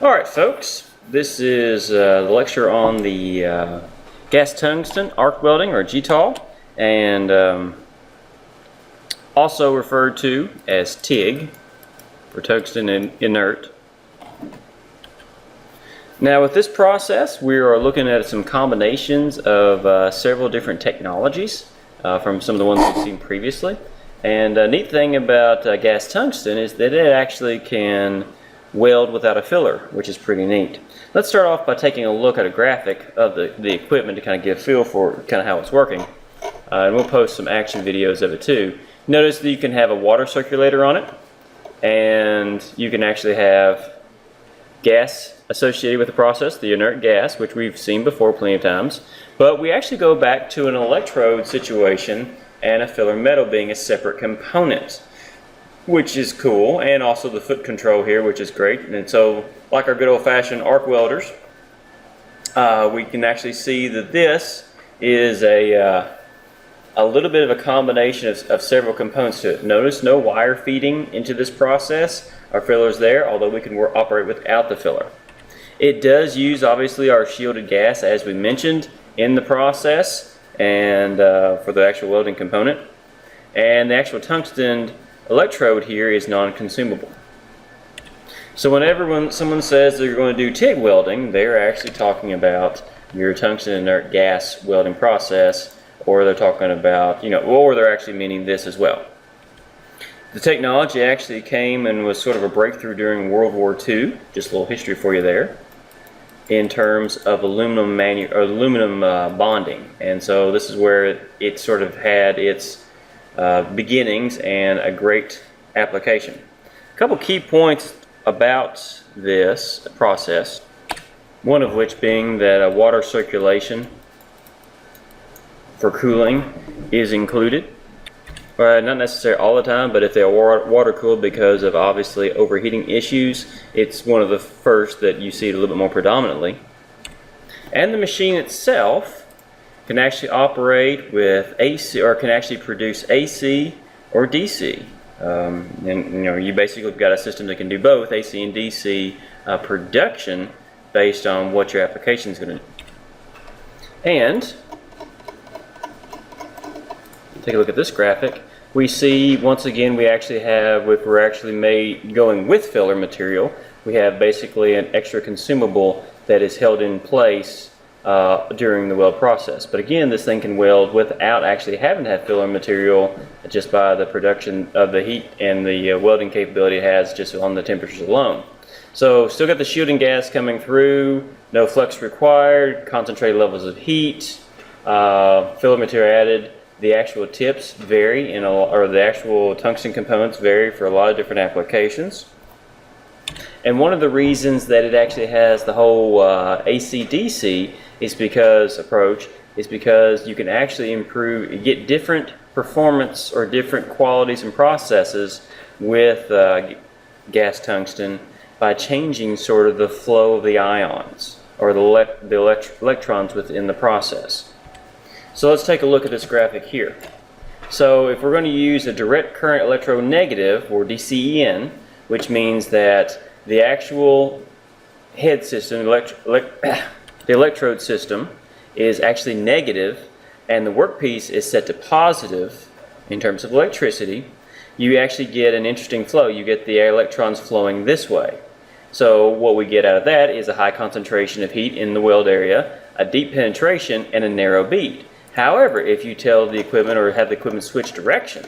Alright folks, this is the lecture on the gas tungsten arc welding, or Gtaw, and also referred to as TIG, for tungsten inert. Now with this process we are looking at some combinations of several different technologies from some of the ones we've seen previously. And a neat thing about gas tungsten is that it actually can weld without a filler, which is pretty neat. Let's start off by taking a look at a graphic of the equipment to kind of get a feel for kind of how it's working. And we'll post some action videos of it too. Notice that you can have a water circulator on it, and you can actually have gas associated with the process, the inert gas, which we've seen before plenty of times. But we actually go back to an electrode situation and a filler metal being a separate component, which is cool, and also the foot control here, which is great. And so, like our good old-fashioned arc welders, we can actually see that this is a little bit of a combination of several components to it. Notice no wire feeding into this process. Our filler's there, although we can operate without the filler. It does use, obviously, our shielded gas, as we mentioned, in the process, and for the actual welding component. And the actual tungsten electrode here is non-consumable. So whenever someone says they're going to do TIG welding, they're actually talking about your tungsten inert gas welding process, or they're talking about, or they're actually meaning this as well. The technology actually came and was sort of a breakthrough during World War II, just a little history for you there, in terms of aluminum bonding. And so this is where it sort of had its beginnings and a great application. A couple key points about this process, one of which being that water circulation for cooling is included. Not necessarily all the time, but if they are water cooled because of obviously overheating issues, it's one of the first that you see it a little bit more predominantly. And the machine itself can actually operate with AC, or can actually produce AC or DC. And you basically got a system that can do both AC and DC production based on what your application is going to do. And take a look at this graphic. We see once again we actually have, if we're actually going with filler material, we have basically an extra consumable that is held in place during the weld process. But again, this thing can weld without actually having to have filler material, just by the production of the heat and the welding capability it has just on the temperatures alone. So still got the shielding gas coming through, no flux required, concentrated levels of heat, filler material added. The actual tips vary, or the actual tungsten components vary for a lot of different applications. And one of the reasons that it actually has the whole AC/DC approach is because you can actually get different performance or different qualities and processes with gas tungsten by changing sort of the flow of the ions, or the electrons within the process. So let's take a look at this graphic here. So if we're going to use a direct current electronegative, or DCEN, which means that the actual head system, the electrode system, is actually negative, and the workpiece is set to positive in terms of electricity, you actually get an interesting flow. You get the electrons flowing this way. So what we get out of that is a high concentration of heat in the weld area, a deep penetration, and a narrow bead. However, if you tell the equipment, or have the equipment switch direction,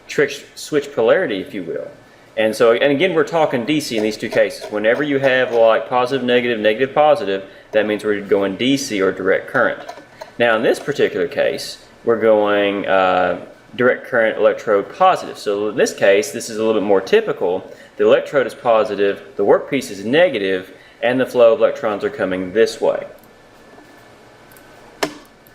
switch polarity, if you will. And again, we're talking DC in these two cases. Whenever you have like positive, negative, negative, positive, that means we're going DC, or direct current. Now in this particular case, we're going direct current electrode positive. So in this case, this is a little bit more typical. The electrode is positive, the workpiece is negative, and the flow of electrons are coming this way.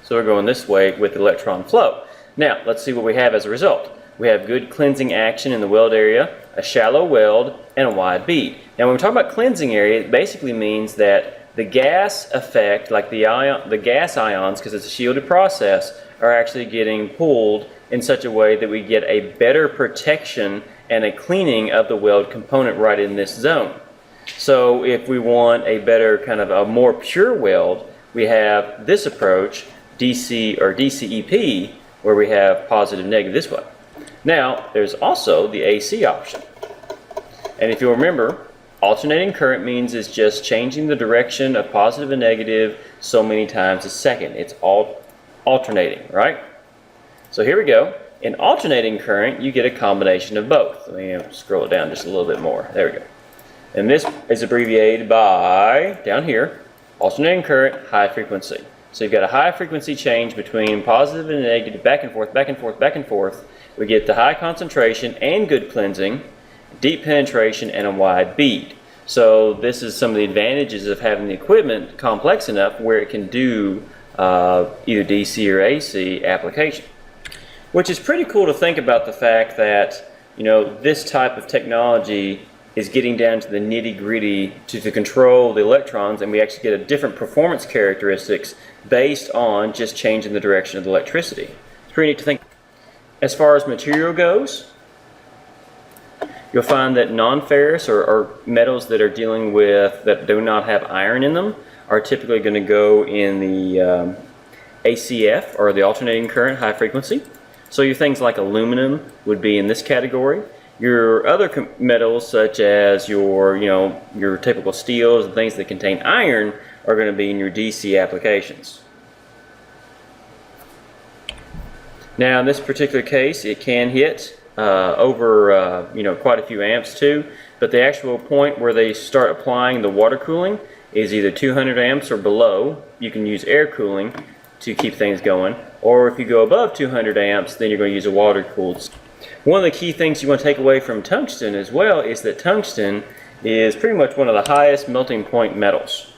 So we're going this way with electron flow. Now, let's see what we have as a result. We have good cleansing action in the weld area, a shallow weld, and a wide bead. Now, when we talk about cleansing area, it basically means that the gas effect, like the gas ions, because it's a shielded process, are actually getting pulled in such a way that we get a better protection and a cleaning of the weld component right in this zone. So if we want a better kind of a more pure weld, we have this approach, DC or DCEP, where we have positive negative this way. Now there's also the AC option. And if you'll remember, alternating current means it's just changing the direction of positive and negative so many times a second. It's all alternating, right? So here we go. In alternating current, you get a combination of both. Let me scroll it down just a little bit more. There we go. And this is abbreviated by, down here, alternating current, high frequency. So you've got a high frequency change between positive and negative, back and forth, back and forth, back and forth. We get the high concentration and good cleansing, deep penetration, and a wide bead. So this is some of the advantages of having the equipment complex enough where it can do either DC or AC application. Which is pretty cool to think about the fact that, you know, this type of technology is getting down to the nitty-gritty to control the electrons, and we actually get a different performance characteristics based on just changing the direction of the electricity. It's pretty neat to think. As far as material goes, you'll find that non-ferrous or metals that are dealing with, that do not have iron in them, are typically going to go in the ACF, or the alternating current high frequency. So your things like aluminum would be in this category. Your other metals, such as your typical steels and things that contain iron, are going to be in your DC applications. Now, in this particular case, it can hit over quite a few amps too, but the actual point where they start applying the water cooling is either 200 amps or below. You can use air cooling to keep things going, or if you go above 200 amps, then you're going to use a water cooled. One of the key things you want to take away from tungsten as well is that tungsten is pretty much one of the highest melting point metals.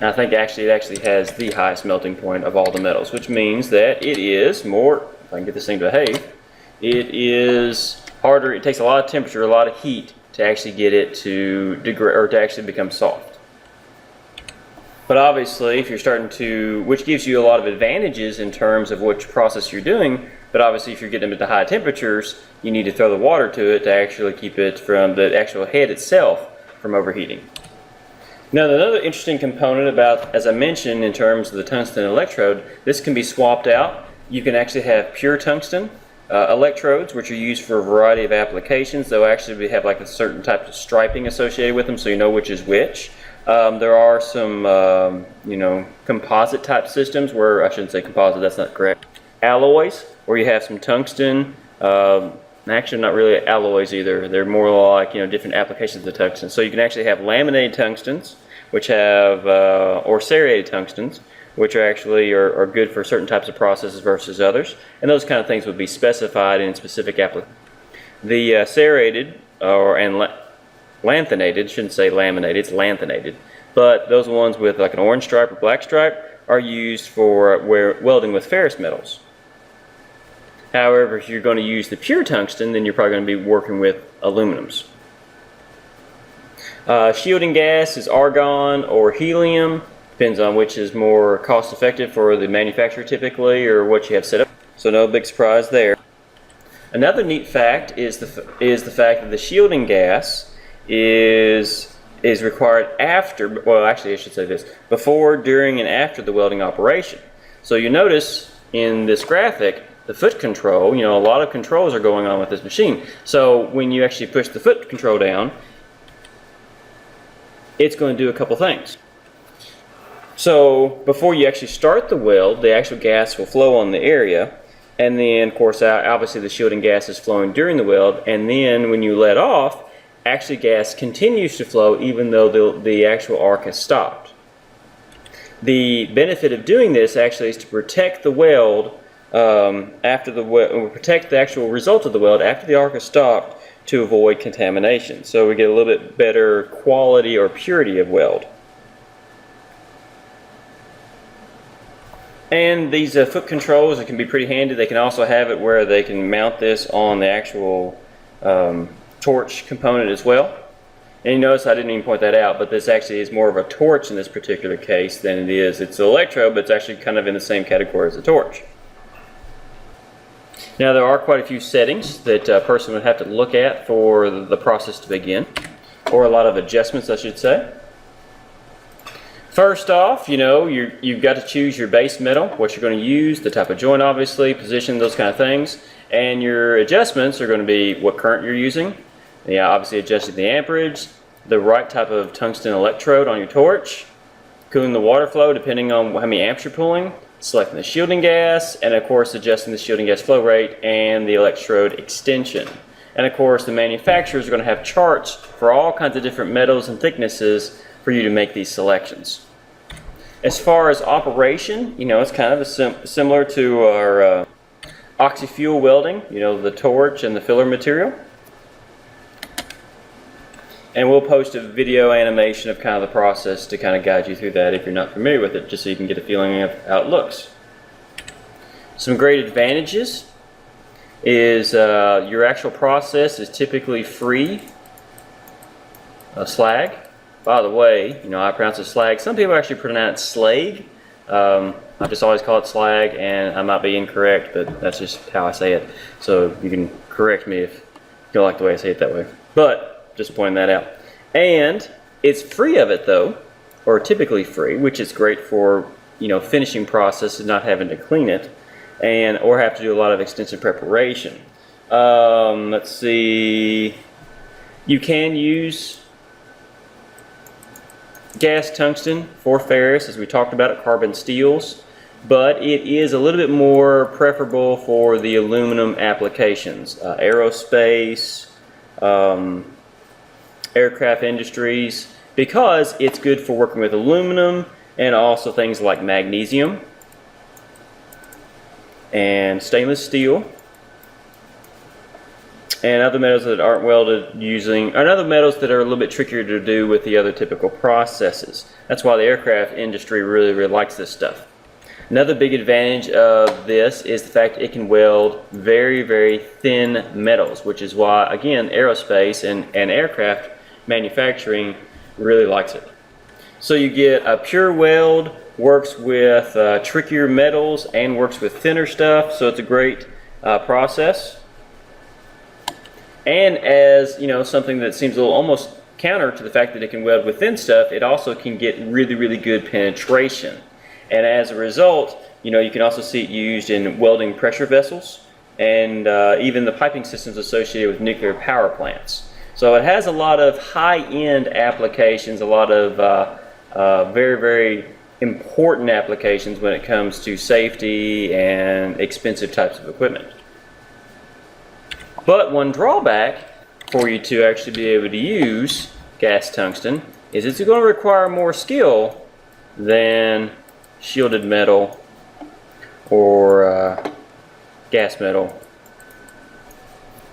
I think actually it actually has the highest melting point of all the metals, which means that it is more, if I can get this thing to behave, it is harder, it takes a lot of temperature, a lot of heat to actually get it to degrade or to actually become soft. But obviously, if you're starting to, which gives you a lot of advantages in terms of which process you're doing, but obviously if you're getting them at the high temperatures, you need to throw the water to it to actually keep it from the actual head itself from overheating. Now, another interesting component about, as I mentioned, in terms of the tungsten electrode, this can be swapped out. You can actually have pure tungsten electrodes, which are used for a variety of applications. They'll actually have like a certain type of striping associated with them, so you know which is which. There are some, composite type systems where, I shouldn't say composite, that's not correct. Alloys, where you have some tungsten, actually not really alloys either. They're more like, different applications of tungsten. So you can actually have laminated tungstens, which have, or serrated tungstens, which are actually are good for certain types of processes versus others. And those kind of things would be specified in specific applications. The serrated, lanthanated, shouldn't say laminated, it's lanthanated, but those ones with like an orange stripe or black stripe are used for welding with ferrous metals. However, if you're going to use the pure tungsten, then you're probably going to be working with aluminums. Shielding gas is argon or helium, depends on which is more cost effective for the manufacturer typically, or what you have set up, so no big surprise there. Another neat fact is the fact that the shielding gas is required after, well actually I should say this, before, during, and after the welding operation. So you notice in this graphic, the foot control, a lot of controls are going on with this machine. So when you actually push the foot control down, it's going to do a couple things. So before you actually start the weld, the actual gas will flow on the area, and then of course obviously the shielding gas is flowing during the weld, and then when you let off, actually gas continues to flow even though the actual arc has stopped. The benefit of doing this actually is to protect the weld protect the actual result of the weld after the arc has stopped, to avoid contamination. So we get a little bit better quality or purity of weld. And these foot controls, it can be pretty handy. They can also have it where they can mount this on the actual torch component as well. And you notice I didn't even point that out, but this actually is more of a torch in this particular case than it is. It's an electrode, but it's actually kind of in the same category as a torch. Now there are quite a few settings that a person would have to look at for the process to begin. or a lot of adjustments, I should say. First off, you've got to choose your base metal, what you're going to use, the type of joint, obviously, position, those kind of things. And your adjustments are going to be what current you're using. Yeah, obviously adjusting the amperage, the right type of tungsten electrode on your torch, cooling the water flow depending on how many amps you're pulling, selecting the shielding gas, and of course adjusting the shielding gas flow rate and the electrode extension. And of course the manufacturers are going to have charts for all kinds of different metals and thicknesses for you to make these selections. As far as operation, it's kind of similar to our oxy-fuel welding, the torch and the filler material. And we'll post a video animation of kind of the process to kind of guide you through that if you're not familiar with it, just so you can get a feeling of how it looks. Some great advantages is your actual process is typically free slag. By the way, I pronounce it slag. Some people actually pronounce slag. I just always call it slag, and I might be incorrect, but that's just how I say it. So you can correct me if you don't like the way I say it that way. But just pointing that out. And it's free of it though, or typically free, which is great for finishing processes, not having to clean it, or have to do a lot of extensive preparation. Let's see. You can use gas tungsten for ferrous, as we talked about at carbon steels, but it is a little bit more preferable for the aluminum applications, aerospace, aircraft industries, because it's good for working with aluminum and also things like magnesium and stainless steel and other metals that aren't welded and other metals that are a little bit trickier to do with the other typical processes. That's why the aircraft industry really, really likes this stuff. Another big advantage of this is the fact it can weld very, very thin metals, which is why, again, aerospace and aircraft manufacturing really likes it. So you get a pure weld, works with trickier metals and works with thinner stuff, so it's a great process. And as something that seems a little almost counter to the fact that it can weld with thin stuff, it also can get really, really good penetration. And as a result, you can also see it used in welding pressure vessels and even the piping systems associated with nuclear power plants. So it has a lot of high-end applications, a lot of very, very important applications when it comes to safety and expensive types of equipment. But one drawback for you to actually be able to use gas tungsten is it's going to require more skill than shielded metal or gas metal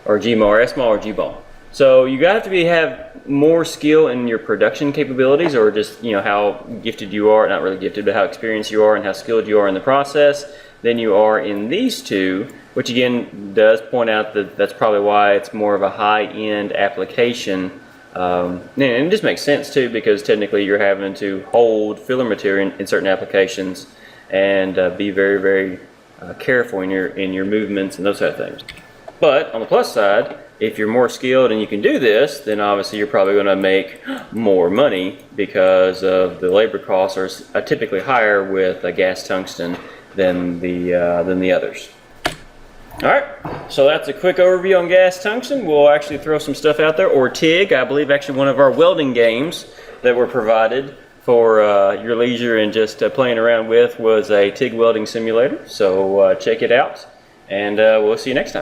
or GMO or SMO or G-ball. So you have to have more skill in your production capabilities, or just how gifted you are, not really gifted, but how experienced you are and how skilled you are in the process than you are in these two, which again does point out that that's probably why it's more of a high-end application. And it just makes sense too, because technically you're having to hold filler material in certain applications and be very, very careful in your movements and those kind of things. But on the plus side, if you're more skilled and you can do this, then obviously you're probably going to make more money, because of the labor costs are typically higher with gas tungsten than the others. Alright, so that's a quick overview on gas tungsten. We'll actually throw some stuff out there, or TIG. I believe actually one of our welding games that were provided for your leisure and just playing around with was a TIG welding simulator. So check it out, and we'll see you next time.